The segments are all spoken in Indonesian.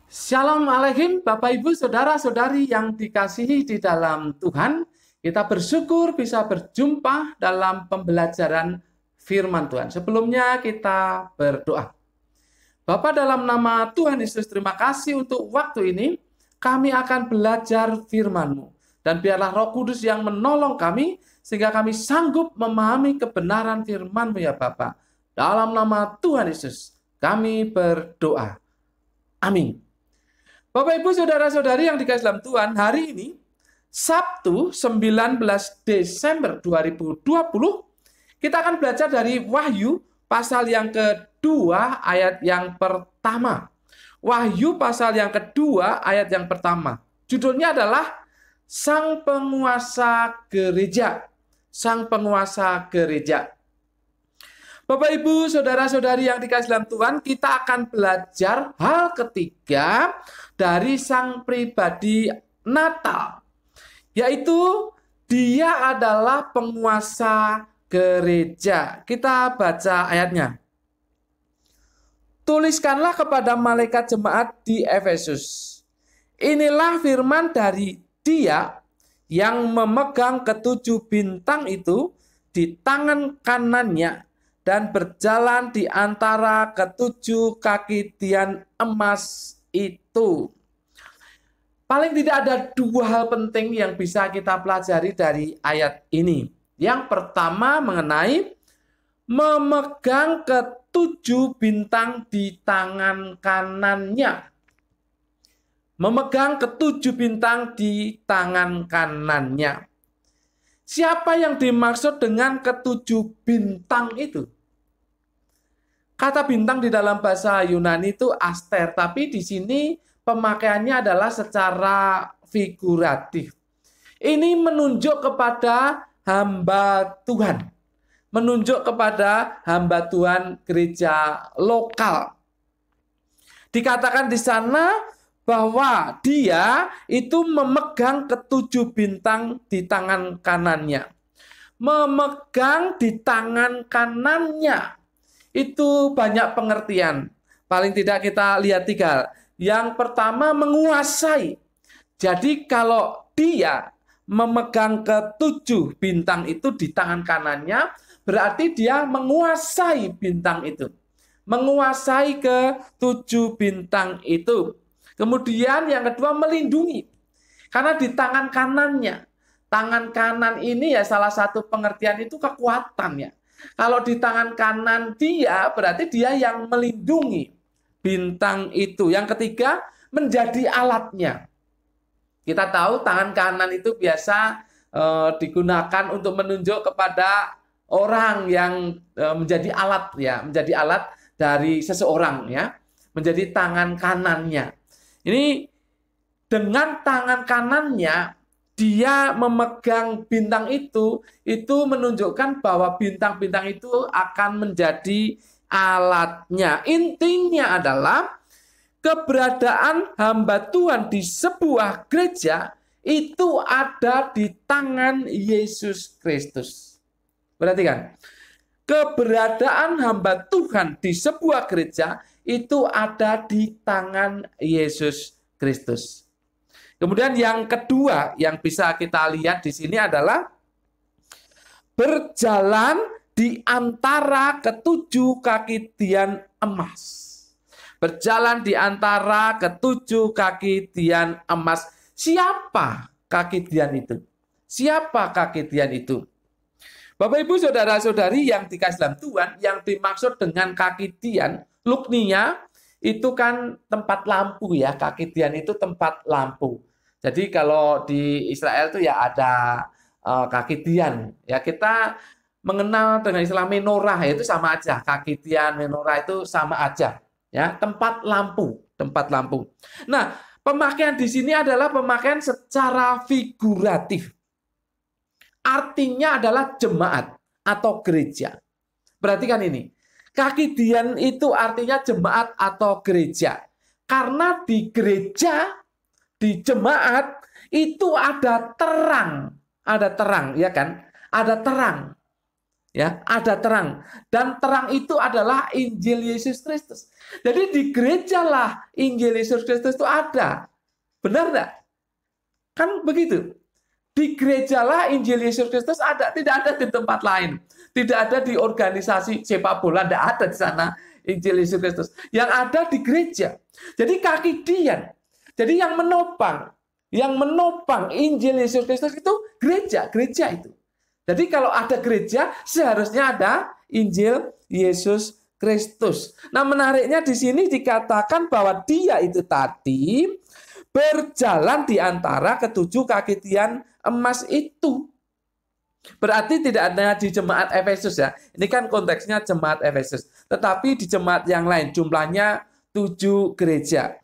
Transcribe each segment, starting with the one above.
Shalom Alaikum Bapak Ibu Saudara-saudari yang dikasihi di dalam Tuhan. Kita bersyukur bisa berjumpa dalam pembelajaran firman Tuhan. Sebelumnya kita berdoa. Bapa, dalam nama Tuhan Yesus, terima kasih untuk waktu ini. Kami akan belajar firman-Mu. Dan biarlah Roh Kudus yang menolong kami sehingga kami sanggup memahami kebenaran firman-Mu ya Bapa. Dalam nama Tuhan Yesus kami berdoa. Amin. Bapak Ibu Saudara-saudari yang dikasihi dalam Tuhan, hari ini Sabtu 19 Desember 2020 kita akan belajar dari Wahyu pasal yang kedua ayat yang pertama. Wahyu pasal yang kedua ayat yang pertama. Judulnya adalah Sang Penguasa Gereja. Sang Penguasa Gereja. Bapak Ibu Saudara-saudari yang dikasihi dalam Tuhan, kita akan belajar hal ketiga dari Sang Pribadi Natal, yaitu Dia adalah penguasa gereja. Kita baca ayatnya. Tuliskanlah kepada malaikat jemaat di Efesus. Inilah firman dari Dia yang memegang ketujuh bintang itu di tangan kanannya dan berjalan di antara ketujuh kaki tian emas itu. Paling tidak ada dua hal penting yang bisa kita pelajari dari ayat ini. Yang pertama mengenai memegang ketujuh bintang di tangan kanannya. Memegang ketujuh bintang di tangan kanannya. Siapa yang dimaksud dengan ketujuh bintang itu? Kata bintang di dalam bahasa Yunani itu aster, tapi di sini pemakaiannya adalah secara figuratif. Ini menunjuk kepada hamba Tuhan. Menunjuk kepada hamba Tuhan gereja lokal. Dikatakan di sana bahwa dia itu memegang ketujuh bintang di tangan kanannya. Memegang di tangan kanannya. Itu banyak pengertian. Paling tidak kita lihat tiga. Yang pertama menguasai. Jadi kalau dia memegang ketujuh bintang itu di tangan kanannya, berarti dia menguasai bintang itu. Menguasai ketujuh bintang itu. Kemudian yang kedua melindungi. Karena di tangan kanannya. Tangan kanan ini ya salah satu pengertian itu kekuatan ya. Kalau di tangan kanan dia, berarti dia yang melindungi bintang itu. Yang ketiga, menjadi alatnya. Kita tahu tangan kanan itu biasa digunakan untuk menunjuk kepada orang yang menjadi alat ya, menjadi alat dari seseorang ya, menjadi tangan kanannya. Ini dengan tangan kanannya dia memegang bintang itu menunjukkan bahwa bintang-bintang itu akan menjadi alatnya. Intinya adalah keberadaan hamba Tuhan di sebuah gereja itu ada di tangan Yesus Kristus. Perhatikan, keberadaan hamba Tuhan di sebuah gereja itu ada di tangan Yesus Kristus. Kemudian yang kedua yang bisa kita lihat di sini adalah berjalan di antara ketujuh kaki tian emas. Berjalan di antara ketujuh kaki tian emas. Siapa kaki tian itu? Siapa kaki tian itu? Bapak Ibu Saudara-saudari yang dikasihi dalam Tuhan, yang dimaksud dengan kaki tian, lukninya itu kan tempat lampu ya, kaki tian itu tempat lampu. Jadi kalau di Israel itu ya ada kaki tian. Ya kita mengenal dengan istilah menorah itu sama aja. Kaki tian, menorah itu sama aja. Ya, tempat lampu, tempat lampu. Nah, pemakaian di sini adalah pemakaian secara figuratif. Artinya adalah jemaat atau gereja. Perhatikan ini. Kaki tian itu artinya jemaat atau gereja. Karena di gereja, di jemaat itu ada terang ya kan? Ada terang. Ya, ada terang. Dan terang itu adalah Injil Yesus Kristus. Jadi di gereja lah Injil Yesus Kristus itu ada. Benar enggak? Kan begitu. Di gereja lah Injil Yesus Kristus ada, tidak ada di tempat lain. Tidak ada di organisasi sepak bola, tidak ada di sana Injil Yesus Kristus. Yang ada di gereja. Jadi kaki Dian. Jadi yang menopang Injil Yesus Kristus itu gereja itu. Jadi kalau ada gereja, seharusnya ada Injil Yesus Kristus. Nah, menariknya di sini dikatakan bahwa dia itu tadi berjalan di antara ketujuh kaki tiang emas itu. Berarti tidak ada di jemaat Efesus ya. Ini kan konteksnya jemaat Efesus. Tetapi di jemaat yang lain jumlahnya 7 gereja.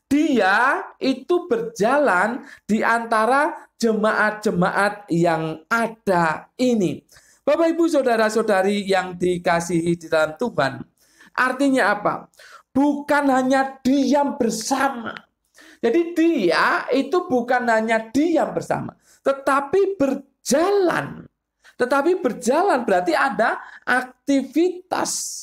Dia itu berjalan di antara jemaat-jemaat yang ada ini. Bapak, Ibu, Saudara-saudari yang dikasihi di dalam Tuhan. Artinya apa? Bukan hanya diam bersama. Jadi dia itu bukan hanya diam bersama. Tetapi berjalan. Tetapi berjalan berarti ada aktivitas.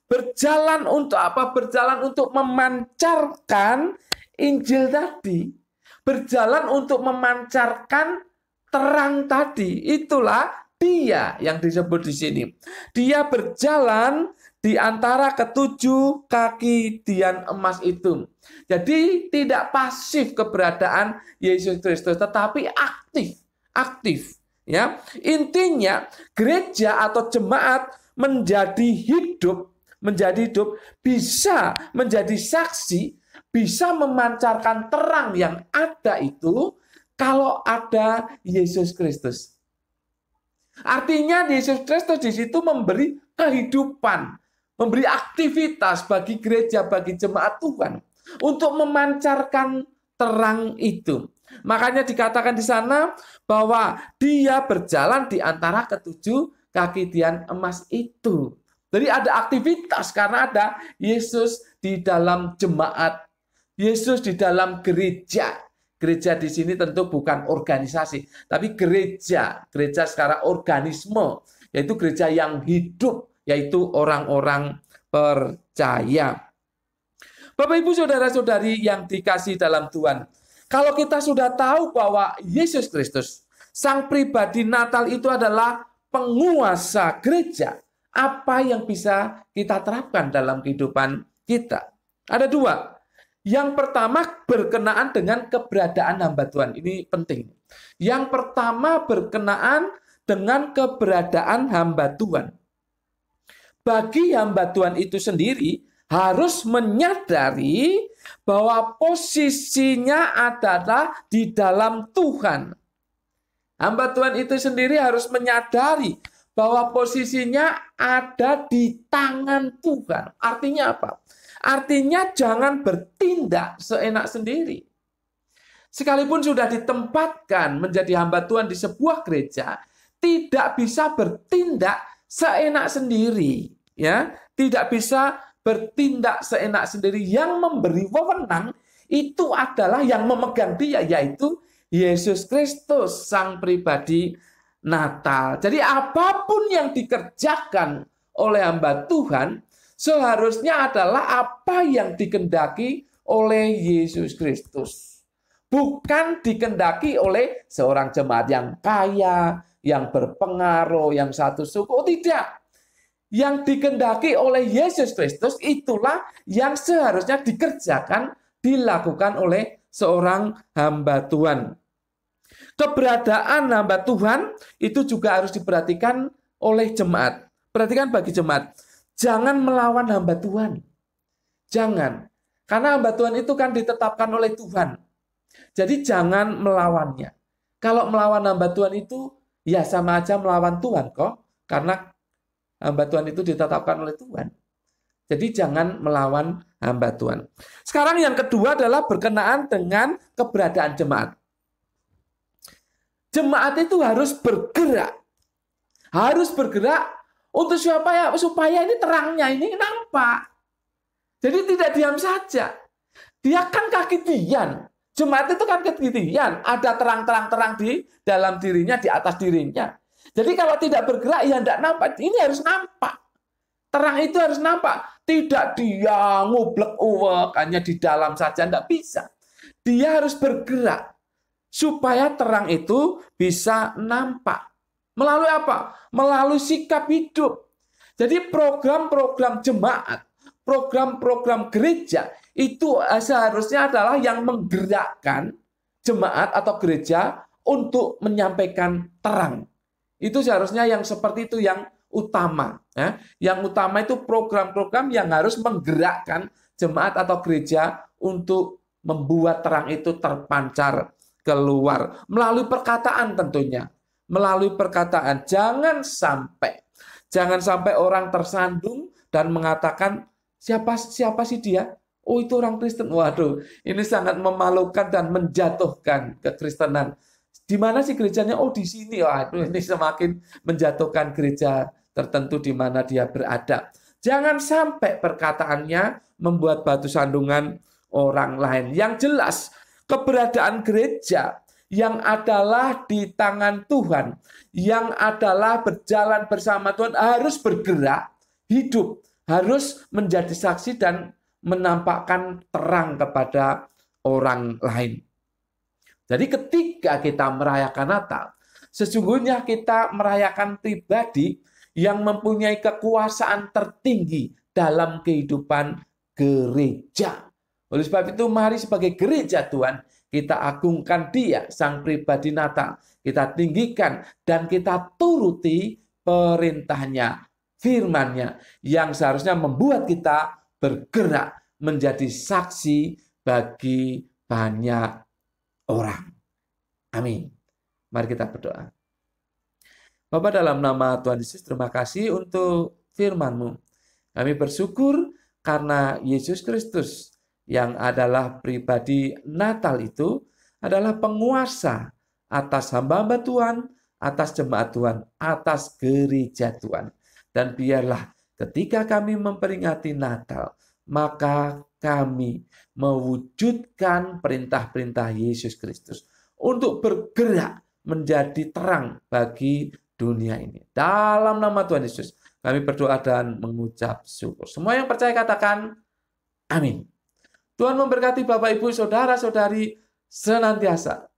Berjalan untuk apa? Berjalan untuk memancarkan Injil tadi. Berjalan untuk memancarkan terang tadi. Itulah dia yang disebut di sini. Dia berjalan di antara ketujuh kaki tiang emas itu. Jadi tidak pasif keberadaan Yesus Kristus, tetapi aktif. Ya, intinya gereja atau jemaat menjadi hidup, bisa menjadi saksi, bisa memancarkan terang yang ada itu kalau ada Yesus Kristus. Artinya Yesus Kristus di situ memberi kehidupan, memberi aktivitas bagi gereja, bagi jemaat Tuhan untuk memancarkan terang itu. Makanya dikatakan di sana bahwa dia berjalan di antara ketujuh kaki tiang emas itu. Jadi ada aktivitas karena ada Yesus di dalam jemaat, Yesus di dalam gereja. Gereja di sini tentu bukan organisasi, tapi gereja secara organisme, yaitu gereja yang hidup, yaitu orang-orang percaya. Bapak, Ibu, Saudara-saudari yang dikasihi dalam Tuhan, kalau kita sudah tahu bahwa Yesus Kristus, Sang Pribadi Natal itu adalah penguasa gereja, apa yang bisa kita terapkan dalam kehidupan kita? Ada 2. Yang pertama berkenaan dengan keberadaan hamba Tuhan. Ini penting. Yang pertama berkenaan dengan keberadaan hamba Tuhan. Bagi hamba Tuhan itu sendiri harus menyadari bahwa posisinya adalah di dalam Tuhan. Hamba Tuhan itu sendiri harus menyadari bahwa posisinya ada di tangan Tuhan. Artinya apa? Artinya jangan bertindak seenak sendiri. Sekalipun sudah ditempatkan menjadi hamba Tuhan di sebuah gereja, tidak bisa bertindak seenak sendiri. Ya, tidak bisa bertindak seenak sendiri. Yang memberi wewenang itu adalah yang memegang dia, yaitu Yesus Kristus, Sang Pribadi Natal. Jadi apapun yang dikerjakan oleh hamba Tuhan seharusnya adalah apa yang dikehendaki oleh Yesus Kristus. Bukan dikehendaki oleh seorang jemaat yang kaya, yang berpengaruh, yang satu suku. Oh, tidak. Yang dikehendaki oleh Yesus Kristus itulah yang seharusnya dikerjakan, dilakukan oleh seorang hamba Tuhan. Keberadaan hamba Tuhan itu juga harus diperhatikan oleh jemaat. Perhatikan bagi jemaat, jangan melawan hamba Tuhan. Jangan. Karena hamba Tuhan itu kan ditetapkan oleh Tuhan. Jadi jangan melawannya. Kalau melawan hamba Tuhan itu ya sama aja melawan Tuhan kok. Karena hamba Tuhan itu ditetapkan oleh Tuhan. Jadi jangan melawan hamba Tuhan. Sekarang yang kedua adalah berkenaan dengan keberadaan jemaat. Jemaat itu harus bergerak. Harus bergerak untuk supaya ini terangnya ini nampak. Jadi tidak diam saja. Dia kan kaki tiang. Jemaat itu kan kaki tiang. Ada terang-terang di dalam dirinya, di atas dirinya. Jadi kalau tidak bergerak ya tidak nampak. Ini harus nampak. Terang itu harus nampak. Tidak dia ngublek-uwek hanya di dalam saja, tidak bisa. Dia harus bergerak supaya terang itu bisa nampak. Melalui apa? Melalui sikap hidup. Jadi program-program jemaat, program-program gereja itu seharusnya adalah yang menggerakkan jemaat atau gereja untuk menyampaikan terang. Itu seharusnya yang seperti itu yang utama. Ya. Yang utama itu program-program yang harus menggerakkan jemaat atau gereja untuk membuat terang itu terpancar keluar. Melalui perkataan tentunya. Melalui perkataan. Jangan sampai orang tersandung dan mengatakan, siapa sih dia? Oh, itu orang Kristen. Waduh, ini sangat memalukan dan menjatuhkan kekristenan. Di mana sih gerejanya? Oh, di sini. Waduh, ini semakin menjatuhkan gereja tertentu di mana dia berada. Jangan sampai perkataannya membuat batu sandungan orang lain. Yang jelas, keberadaan gereja yang adalah di tangan Tuhan, yang adalah berjalan bersama Tuhan, harus bergerak, hidup, harus menjadi saksi dan menampakkan terang kepada orang lain. Jadi ketika kita merayakan Natal, sesungguhnya kita merayakan pribadi yang mempunyai kekuasaan tertinggi dalam kehidupan gereja. Oleh sebab itu, mari sebagai gereja Tuhan, kita agungkan dia, sang pribadi Natal. Kita tinggikan dan kita turuti perintahnya, firman-Nya, yang seharusnya membuat kita bergerak menjadi saksi bagi banyak orang. Amin. Mari kita berdoa. Bapa, dalam nama Tuhan Yesus, terima kasih untuk firman-Mu. Kami bersyukur karena Yesus Kristus yang adalah pribadi Natal itu adalah penguasa atas hamba-hamba Tuhan, atas jemaat Tuhan, atas gereja Tuhan. Dan biarlah ketika kami memperingati Natal, maka kami mewujudkan perintah-perintah Yesus Kristus untuk bergerak menjadi terang bagi dunia ini. Dalam nama Tuhan Yesus, kami berdoa dan mengucap syukur. Semua yang percaya katakan amin. Tuhan memberkati Bapak, Ibu, Saudara-saudari senantiasa.